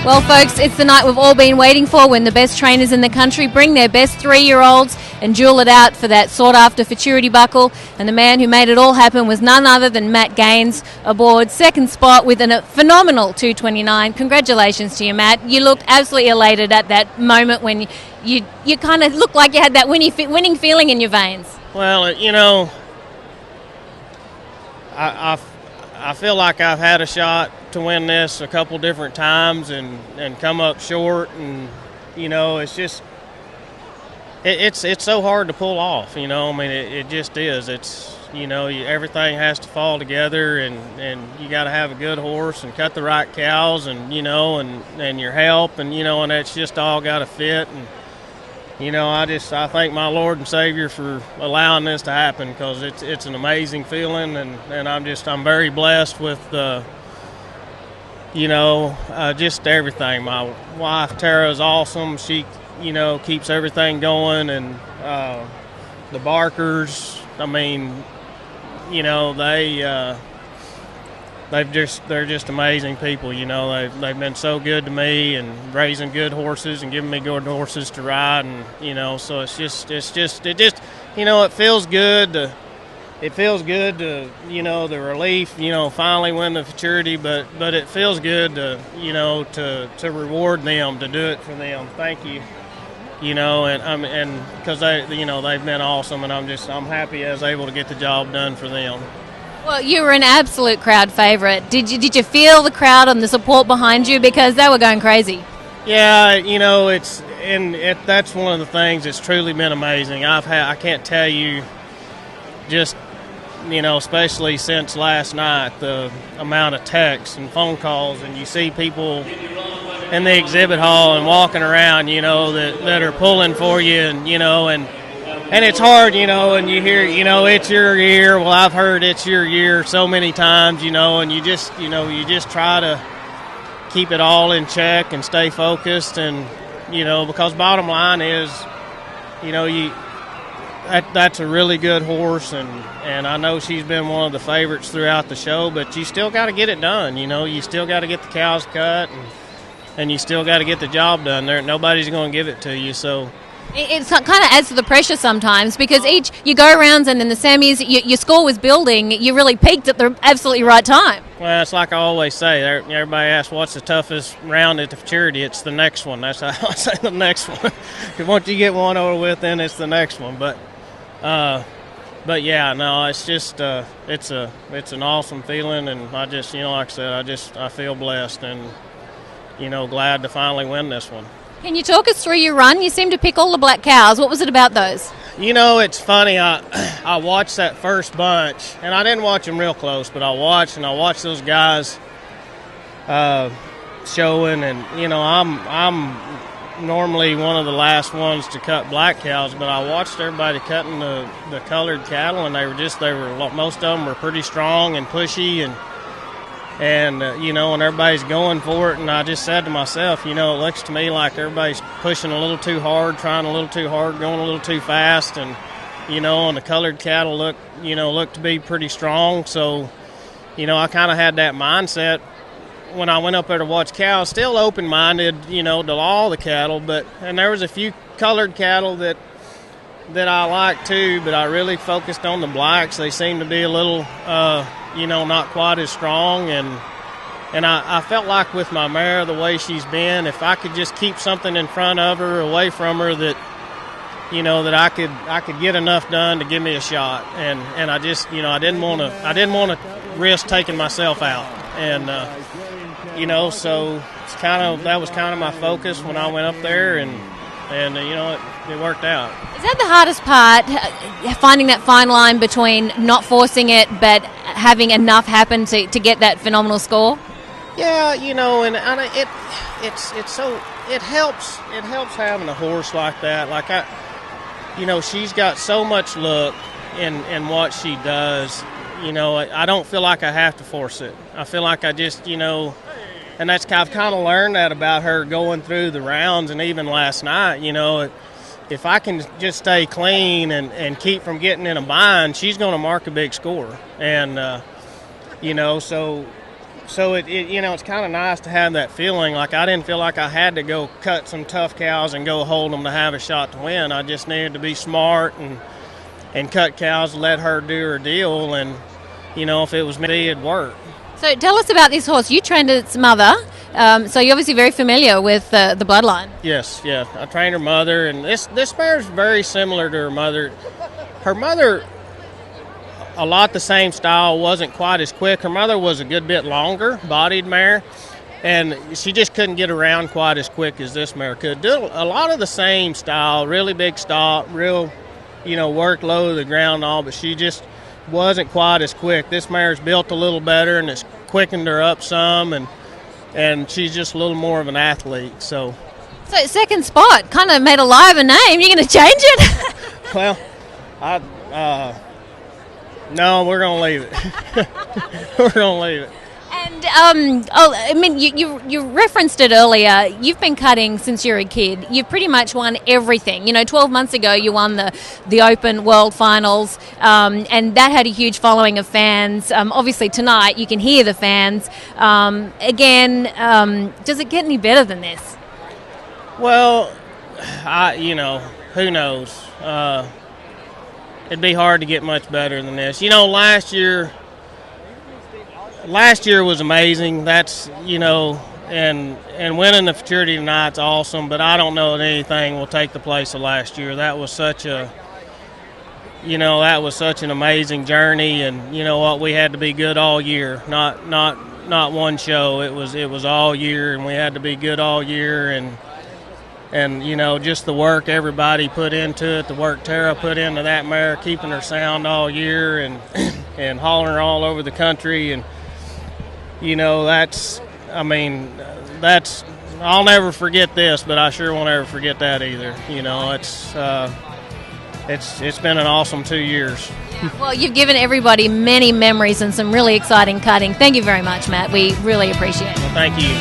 Well, folks, it's the night we've all been waiting for when the best trainers in the country bring their best 3-year-olds and duel it out for that sought-after Futurity buckle. And the man who made it all happen was none other than Matt Gaines, aboard second spot with a phenomenal 2:29. Congratulations to you, Matt. You looked absolutely elated at that moment when you kind of looked like you had that winning feeling in your veins. Well, I feel like I've had a shot to win this a couple different times and come up short, and it's just it's so hard to pull off. It just is. It's everything has to fall together, and you got to have a good horse and cut the right cows, and and your help, and and it's just all got to fit. And I thank my Lord and Savior for allowing this to happen, because it's an amazing feeling, and I'm very blessed with just everything. My wife Tara is awesome. She keeps everything going, and the Barkers. They're just amazing people. They've been so good to me and raising good horses and giving me good horses to ride, and so it feels good. It feels good to the relief, finally win the Futurity, but it feels good to reward them, to do it for them. Thank you. And because they've been awesome, and I'm happy I was able to get the job done for them. Well, you were an absolute crowd favorite. Did you feel the crowd and the support behind you, because they were going crazy? Yeah, that's one of the things that's truly been amazing. I can't tell you, just especially since last night, the amount of texts and phone calls, and you see people in the exhibit hall and walking around, that are pulling for you, and it's hard, and you hear, it's your year. Well, I've heard it's your year so many times, and you just try to keep it all in check and stay focused, and because bottom line is, that's a really good horse, and I know she's been one of the favorites throughout the show, but you still got to get it done. You still got to get the cows cut, and you still got to get the job done. Nobody's going to give it to you, so. It kind of adds to the pressure sometimes, because you go rounds, and in the semis your score was building. You really peaked at the absolutely right time. Well, it's like I always say. Everybody asks what's the toughest round at the Futurity. It's the next one. That's how I say, the next one. Because once you get one over with, then it's the next one. But yeah, no, it's just it's an awesome feeling, and I just like I said, I feel blessed and glad to finally win this one. Can you talk us through your run? You seem to pick all the black cows. What was it about those? It's funny. I watched that first bunch, and I didn't watch them real close, but I watched those guys showing, and I'm normally one of the last ones to cut black cows, but I watched everybody cutting the colored cattle, and most of them were pretty strong and pushy, and and everybody's going for it, and I just said to myself, it looks to me like everybody's pushing a little too hard, trying a little too hard, going a little too fast, and and the colored cattle look to be pretty strong. So I kind of had that mindset when I went up there to watch cows, still open-minded to all the cattle, and there was a few colored cattle that I like too, but I really focused on the blacks. They seem to be a little not quite as strong, and I felt like with my mare, the way she's been, if I could just keep something in front of her, away from her, that that I could get enough done to give me a shot, and I just I didn't want to risk taking myself out, and so that was kind of my focus when I went up there, and it worked out. Is that the hardest part, finding that fine line between not forcing it but having enough happen to get that phenomenal score? Yeah, and it helps having a horse like that. Like she's got so much look in what she does. I don't feel like I have to force it. I feel like I just and I've kind of learned that about her going through the rounds, and even last night. If I can just stay clean and keep from getting in a bind, she's going to mark a big score. And so So it's kind of nice to have that feeling. Like I didn't feel like I had to go cut some tough cows and go hold them to have a shot to win. I just needed to be smart and cut cows, let her do her deal, and if it was me, it'd work. So tell us about this horse. You trained its mother, so you're obviously very familiar with the bloodline. Yes, yeah. I trained her mother, and this mare is very similar to her mother. Her mother, a lot the same style, wasn't quite as quick. Her mother was a good bit longer, bodied mare, and she just couldn't get around quite as quick as this mare could. Do a lot of the same style, really big stop, real, work low to the ground and all, but she just wasn't quite as quick. This mare's built a little better, and it's quickened her up some, and she's just a little more of an athlete. So second spot kind of made a lie of a name. You're going to change it? Well, no, we're going to leave it. We're going to leave it. And you referenced it earlier. You've been cutting since you're a kid. You've pretty much won everything. 12 months ago you won the Open World Finals, and that had a huge following of fans. Obviously tonight you can hear the fans. Again, does it get any better than this? Well, who knows? It'd be hard to get much better than this. Last year was amazing. That's, and winning the Futurity tonight's awesome, but I don't know that anything will take the place of last year. That was such an amazing journey, and you know what, we had to be good all year. Not one show. It was all year, and we had to be good all year, and just the work everybody put into it, the work Tara put into that mare, keeping her sound all year and hauling her all over the country. And, I'll never forget this, but I sure won't ever forget that either. It's been an awesome 2 years. Yeah, well, you've given everybody many memories and some really exciting cutting. Thank you very much, Matt. We really appreciate it. Well, thank you.